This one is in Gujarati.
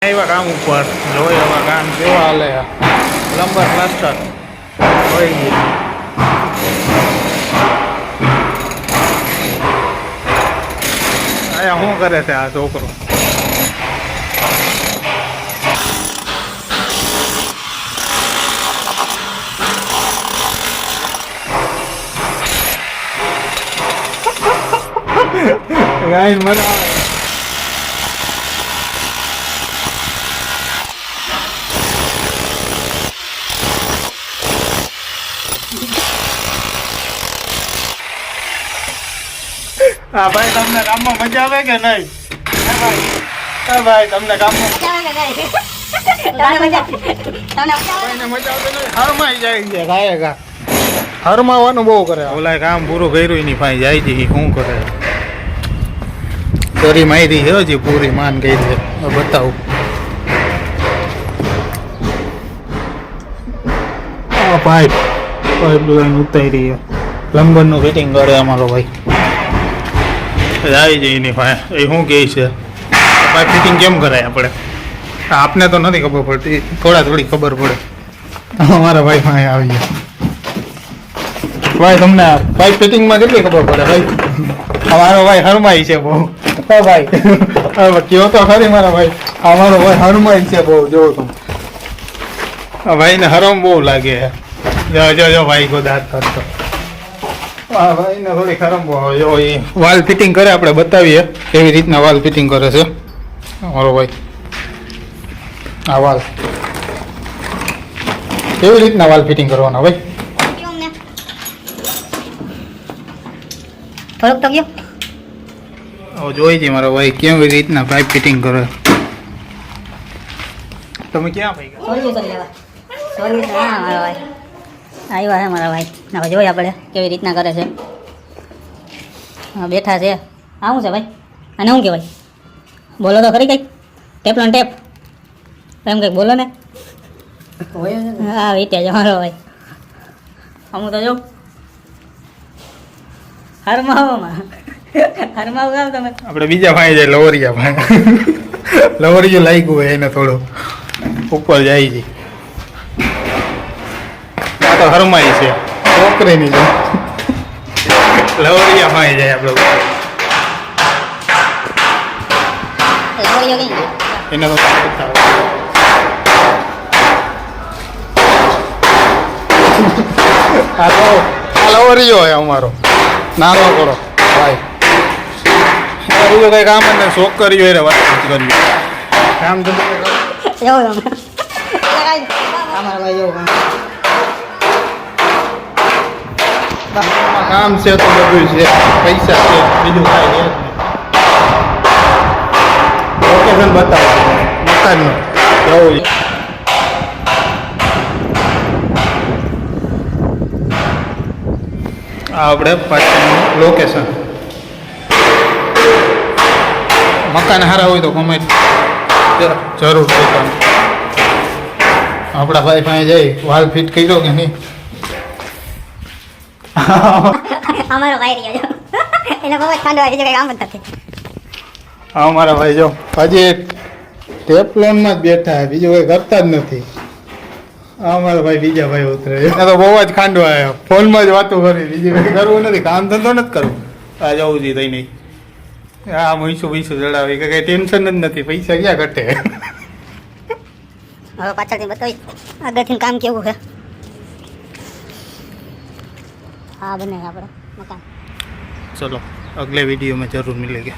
આવ્યા કામ ઉપર જોઈ હવે કામ કેવા હાલે પ્લમ્બર પ્લાસ્ટર હોય ગઈ અહીંયા શું કરે છે આ છોકરો ગાય મજા આવે હા ભાઈ તમને કામમાં મજા આવે કે નહીં હા ભાઈ તમને કામમાં મજા આવે નહીં હરમાઈ જાય છે ગાયકા હરમાવાનું બહુ કરે ઓલા કામ પૂરું કર્યું એની પાસે જાય છે શું કરે ચોરી મારી છે હજી પૂરી માન ગઈ છે બતાવું પાઇપ લાઈન ઉતારી પ્લમ્બરનું ફિટિંગ કરે અમારો ભાઈ આવી જાય એની પાસે એ શું કહે છે પાઇપ ફિટિંગ કેમ કરાય આપણે આપને તો નથી ખબર પડતી થોડી ખબર પડે અમારા ભાઈ પાસે આવી જાય ભાઈ તમને પાઇપ ફિટિંગમાં કેટલી ખબર પડે ભાઈ અમારો ભાઈ હરમાઈ છે બહુ હા ભાઈ કયો તો ખરી મારા ભાઈ અમારો ભાઈ હરમાઈ છે બહુ જોવો તમે ભાઈને હરમ બહુ લાગે જો ભાઈ ગોદાર કરતો હા ભાઈને થોડી હરમ બહુ જો એ વાલ ફિટિંગ કરે આપણે બતાવીએ કેવી રીતના વાલ ફિટિંગ કરે છે અમારો ભાઈ આ વાલ કેવી રીતના વાલ ફિટિંગ કરવાના ભાઈ થોડોક તો ગયો જોઈ છે મારો ભાઈ કેવી રીતના પાઇપ ફિટિંગ કરે તમે ક્યાં ભાઈ આવ્યા છે મારા ભાઈ હવે જોઈએ આપણે કેવી રીતના કરે છે હા બેઠા છે આ શું છે ભાઈ આને શું કહેવાય બોલો તો ખરી કંઈક ટેપ લો ટેપ એમ કંઈક બોલો ને હા વીટે છે મારો ભાઈ અમુક તો જો હરમાવામાં હરમાવું ગાવ તમે આપણે બીજા ભાઈ જાય લવરિયા ભાઈ લવરિયું લાગ્યું હોય એને થોડું ઉપર જાય છે આ તો હરમાઈ છે છોકરીની છે લવરિયા ભાઈ જાય આપણે એને તો આ લવરિયો હોય અમારો નાનો કરો ભાઈ બીજું કઈ કામ ને શોખ કર્યું એને વાત કર્યું કામ તો કામ છે તો બધું છે પૈસા છે બીજું કાંઈ લોકેશન બતાવો મકાનનું જવું આપણે પાછળનું લોકેશન મકાન સારા હોય તો કમેન્ટ જરૂર છે આપણા ભાઈ પાસે જઈ વાલ ફિટ કર્યો કે નહીં અમારો ભાઈ રહ્યો એને બહુ જ ઠંડો હોય બીજું કંઈ કામ જ નથી હા મારા ભાઈ જો હજી ટેપલોનમાં જ બેઠા બીજું કંઈ કરતા જ નથી હા મારા ભાઈ બીજા ભાઈ ઉતરે એને તો બહુ જ ખાંડો આવ્યો ફોનમાં જ વાતો કરી બીજું કંઈ કરવું નથી કામ ધંધો નથી કરવું આ જવું છે તઈ નહીં હા મહીશું ચડાવી કે કંઈ ટેન્શન જ નથી પૈસા ક્યાં ઘટે હવે પાછળથી બતાવી આગળથી કામ કેવું છે હા બને આપણે મકાન ચલો અગલે वीडियो में जरूर मिलेंगे।